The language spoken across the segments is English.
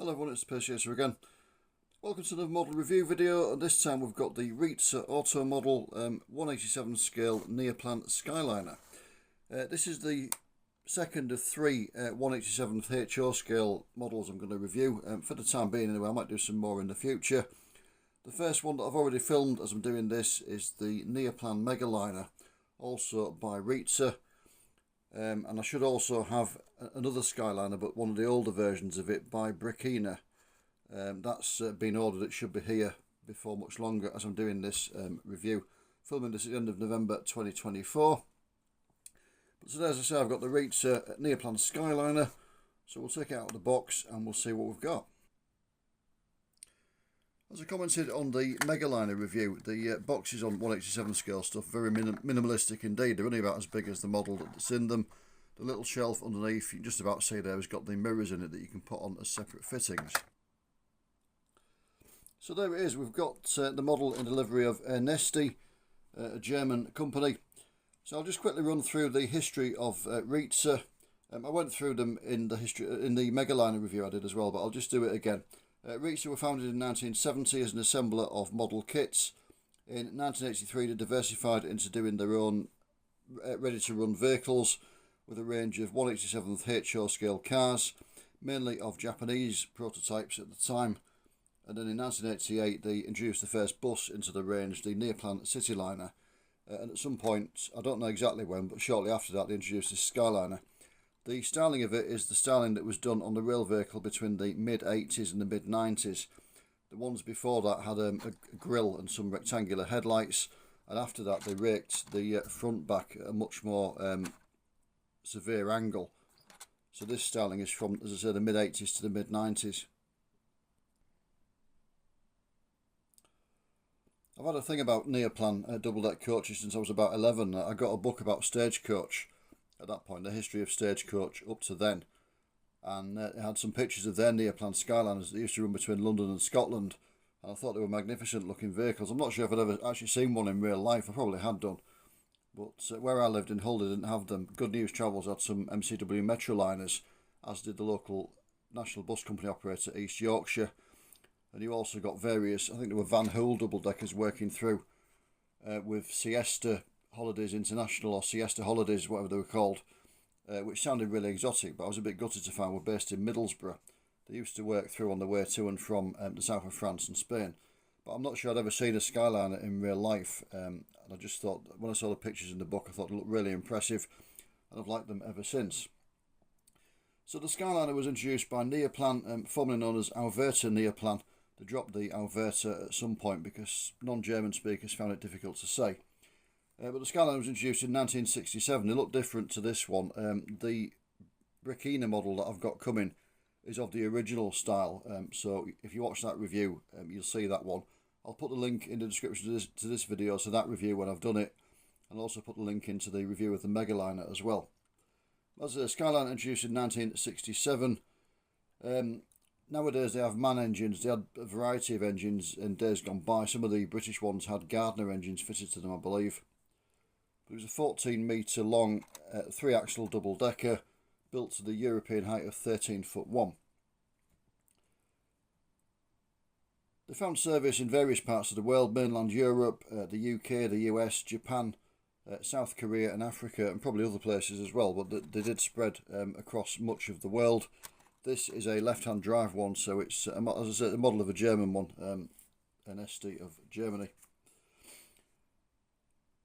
Hello everyone, it's the Purchaser again. Welcome to another model review video, and this time we've got the Rietze Auto Model 187 scale Neoplan Skyliner. This is the second of three 187th HO scale models I'm going to review. For the time being anyway, I might do some more in the future. The first one that I've already filmed as I'm doing this is the Neoplan Megaliner, also by Rietze. And I should also have another Skyliner, but one of the older versions of it by Güglingen. That's been ordered. It should be here before much longer as I'm doing this review. Filming this at the end of November 2024. But today, as I say, I've got the Rietze Neoplan Skyliner. So we'll take it out of the box and we'll see what we've got. As I commented on the Megaliner review, the boxes on 187 scale stuff, very minimalistic indeed. They're only about as big as the model that's in them. The little shelf underneath, you can just about see there, has got the mirrors in it that you can put on as separate fittings. So there it is, we've got the model in the livery of Ernesti, a German company. So I'll just quickly run through the history of Rietze. I went through them in the Megaliner review I did as well, but I'll just do it again. Rietze were founded in 1970 as an assembler of model kits. In 1983 they diversified into doing their own ready-to-run vehicles with a range of 187th HO scale cars, mainly of Japanese prototypes at the time. And then in 1988 they introduced the first bus into the range, the Neoplan Skyliner. And at some point, I don't know exactly when, but shortly after that they introduced the Skyliner. The styling of it is the styling that was done on the rail vehicle between the mid-80s and the mid-90s. The ones before that had a grille and some rectangular headlights, and after that they raked the front back at a much more severe angle. So this styling is from, as I say, the mid-80s to the mid-90s. I've had a thing about Neoplan double-deck coaches since I was about 11. I got a book about Stagecoach. At that point, the history of Stagecoach up to then, and it had some pictures of their Neoplan Skyliners that used to run between London and Scotland, and I thought they were magnificent looking vehicles. I'm not sure if I'd ever actually seen one in real life. I probably had done, but where I lived in Hull they didn't have them. Good News Travels had some MCW Metroliners, as did the local National Bus Company operator East Yorkshire, and you also got various, I think there were Van Hool double deckers working through with Siesta Holidays International, or Siesta Holidays, whatever they were called, which sounded really exotic, but I was a bit gutted to find we're based in Middlesbrough. They used to work through on the way to and from the south of France and Spain, but I'm not sure I'd ever seen a Skyliner in real life, and I just thought, when I saw the pictures in the book, I thought they looked really impressive, and I've liked them ever since. So the Skyliner was introduced by Neoplan, formerly known as Alverta Neoplan. They dropped the Alverta at some point because non-German speakers found it difficult to say. But the Skyliner was introduced in 1967. They look different to this one. The Güglingen model that I've got coming is of the original style. So if you watch that review, you'll see that one. I'll put the link in the description to this video, so that review when I've done it. And also put the link into the review of the Megaliner as well. As a Skyliner introduced in 1967. Nowadays they have MAN engines. They had a variety of engines in days gone by. Some of the British ones had Gardner engines fitted to them, I believe. It was a 14 metre long 3-axle double decker built to the European height of 13'1". They found service in various parts of the world: mainland Europe, the UK, the US, Japan, South Korea and Africa, and probably other places as well, but they did spread across much of the world. This is a left-hand drive one, so it's, as I said, a model of a German one, Ernesti of Germany.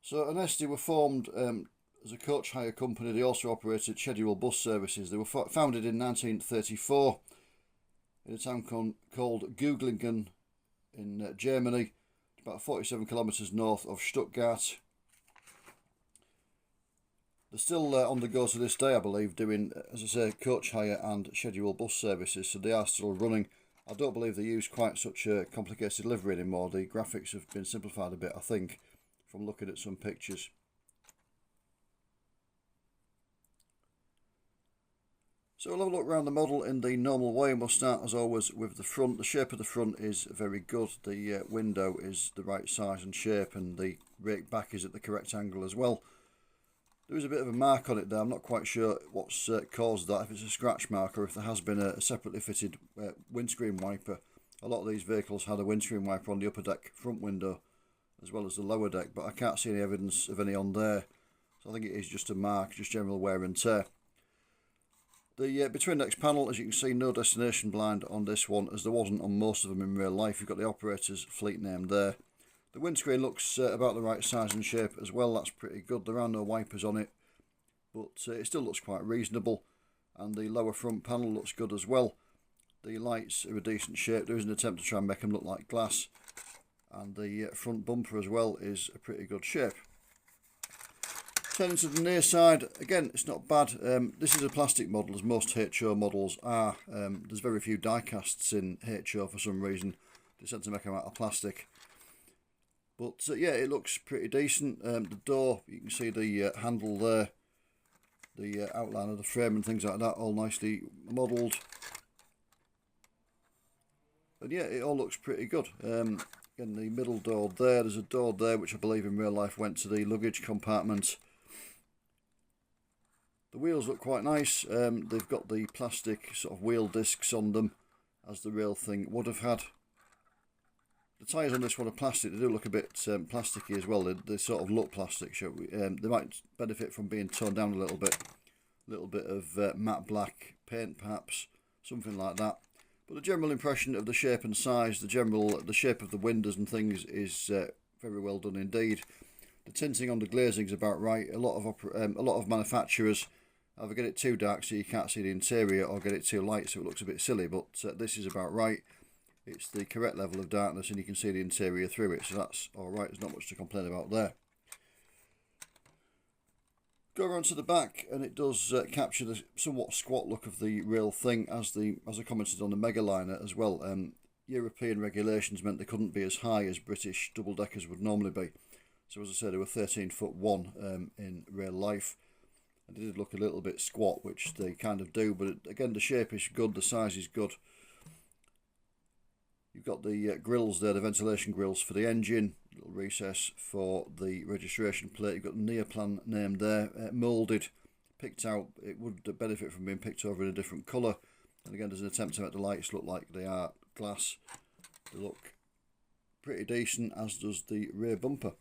So Ernesti were formed as a coach hire company. They also operated scheduled bus services. They were founded in 1934 in a town called Güglingen in Germany, about 47 kilometres north of Stuttgart. They're still on the go to this day, I believe, doing, as I say, coach hire and scheduled bus services, so they are still running. I don't believe they use quite such a complicated livery anymore. The graphics have been simplified a bit, I think, from looking at some pictures. So we'll have a look around the model in the normal way, and we'll start as always with the front. The shape of the front is very good. The window is the right size and shape, and the rake back is at the correct angle as well. There is a bit of a mark on it there. I'm not quite sure what's caused that, if it's a scratch mark or if there has been a separately fitted windscreen wiper. A lot of these vehicles had a windscreen wiper on the upper deck front window as well as the lower deck, but I can't see any evidence of any on there. So I think it is just a mark, just general wear and tear. The between decks panel, as you can see, no destination blind on this one, as there wasn't on most of them in real life. You've got the operator's fleet name there. The windscreen looks about the right size and shape as well. That's pretty good. There are no wipers on it, but it still looks quite reasonable. And the lower front panel looks good as well. The lights are a decent shape. There is an attempt to try and make them look like glass. And the front bumper as well is a pretty good shape. Turning to the near side, again, it's not bad. This is a plastic model, as most HO models are. There's very few die casts in HO for some reason. They tend to make them out of plastic. But yeah, it looks pretty decent. The door, you can see the handle there, the outline of the frame and things like that, all nicely modelled. And yeah, it all looks pretty good. Again, the middle door there, there's a door there which I believe in real life went to the luggage compartment. The wheels look quite nice. They've got the plastic sort of wheel discs on them, as the real thing would have had. The tyres on this one are plastic. They do look a bit plasticky as well. They sort of look plastic. They might benefit from being toned down a little bit. A little bit of matte black paint perhaps, something like that. But the general impression of the shape and size, the shape of the windows and things is very well done indeed. The tinting on the glazing is about right. A lot of manufacturers either get it too dark so you can't see the interior, or get it too light so it looks a bit silly. But this is about right. It's the correct level of darkness and you can see the interior through it, so that's alright. There's not much to complain about there. Go around to the back and it does capture the somewhat squat look of the real thing, as I commented on the Megaliner as well. European regulations meant they couldn't be as high as British double-deckers would normally be. So as I said, they were 13'1" in real life. And they did look a little bit squat, which they kind of do, but again, the shape is good, the size is good. You've got the grills there, the ventilation grills for the engine, little recess for the registration plate. You've got the Neoplan name there, moulded, picked out. It would benefit from being picked over in a different colour. And again, there's an attempt to make the lights look like they are glass. They look pretty decent, as does the rear bumper.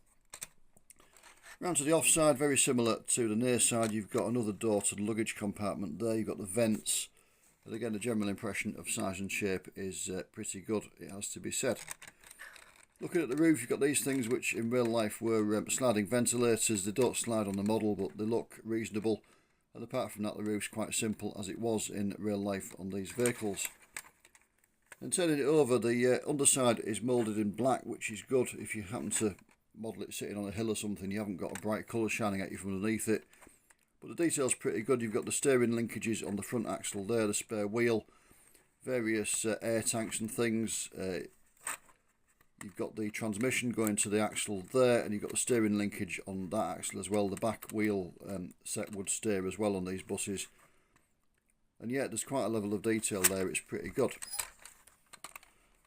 Round to the offside, very similar to the near side. You've got another door to the luggage compartment there. You've got the vents. But again, the general impression of size and shape is pretty good, it has to be said. Looking at the roof, you've got these things which in real life were sliding ventilators. They don't slide on the model, but they look reasonable. And apart from that, the roof's quite simple, as it was in real life on these vehicles. And turning it over, the underside is moulded in black, which is good. If you happen to model it sitting on a hill or something, you haven't got a bright colour shining at you from underneath it. But the detail's pretty good. You've got the steering linkages on the front axle there, the spare wheel, various air tanks and things. You've got the transmission going to the axle there, and you've got the steering linkage on that axle as well. The back wheel set would steer as well on these buses. And yeah, there's quite a level of detail there. It's pretty good.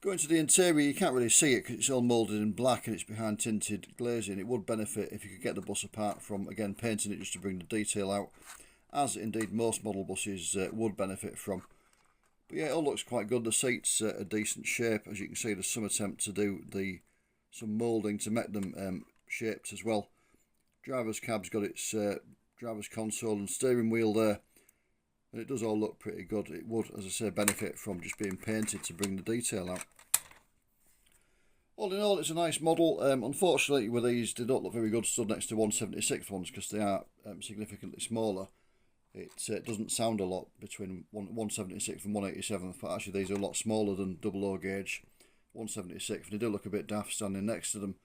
Going to the interior, you can't really see it because it's all moulded in black and it's behind tinted glazing. It would benefit if you could get the bus apart from, again, painting it just to bring the detail out, as indeed most model buses would benefit from. But yeah, it all looks quite good. The seats are a decent shape. As you can see, there's some attempt to do some moulding to make them shaped as well. Driver's cab's got its driver's console and steering wheel there. And it does all look pretty good. It would, as I say, benefit from just being painted to bring the detail out. All in all, it's a nice model. Unfortunately, with these, they don't look very good stood next to 176 ones because they are significantly smaller. It doesn't sound a lot between 176 and 187, but actually these are a lot smaller than 00 gauge 176. And they do look a bit daft standing next to them,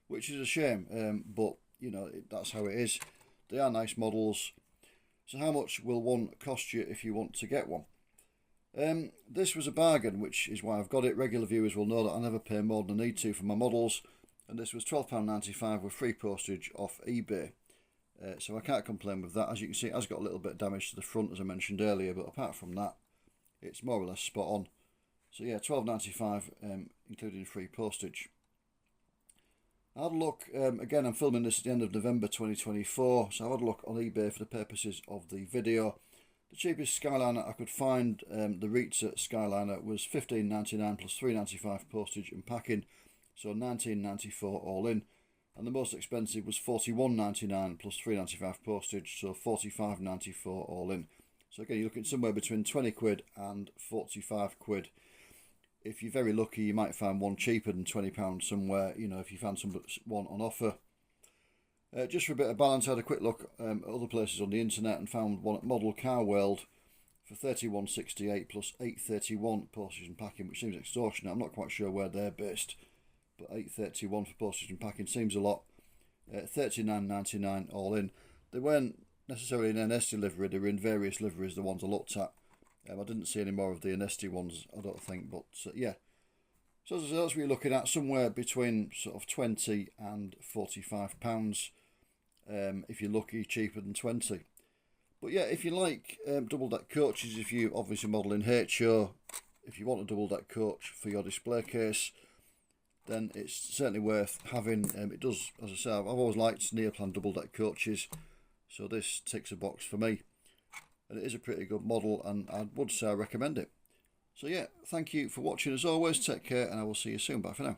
which is a shame. But, you know, that's how it is. They are nice models. So how much will one cost you if you want to get one? This was a bargain, which is why I've got it. Regular viewers will know that I never pay more than I need to for my models. And this was £12.95 with free postage off eBay. So I can't complain with that. As you can see, it has got a little bit of damage to the front, as I mentioned earlier. But apart from that, it's more or less spot on. So yeah, £12.95 including free postage. I had a look, again I'm filming this at the end of November 2024, so I had a look on eBay for the purposes of the video. The cheapest Skyliner I could find, the Rietze Skyliner, was $15.99 plus $3.95 postage and packing, so $19.94 all in. And the most expensive was $41.99 plus $3.95 postage, so $45.94 all in. So again, you're looking somewhere between 20 quid and 45 quid. If you're very lucky, you might find one cheaper than £20 somewhere, you know, if you found one on offer. Just for a bit of balance, I had a quick look at other places on the internet and found one at Model Car World for $31.68 plus $8.31 postage and packing, which seems extortionate. I'm not quite sure where they're based, but $8.31 for postage and packing seems a lot. $39.99 all in. They weren't necessarily in Ernesti livery, they were in various liveries, the ones I looked at. I didn't see any more of the Ernesti ones, I don't think, but yeah. So as I say, that's what you're looking at, somewhere between sort of £20 and £45. If you're lucky, cheaper than 20. But yeah, if you like double-deck coaches, if you obviously model in HO, if you want a double-deck coach for your display case, then it's certainly worth having. It does, as I say, I've always liked Neoplan double-deck coaches, so this ticks a box for me. And it is a pretty good model, and I would say I recommend it. So yeah, thank you for watching as always, take care, and I will see you soon. Bye for now.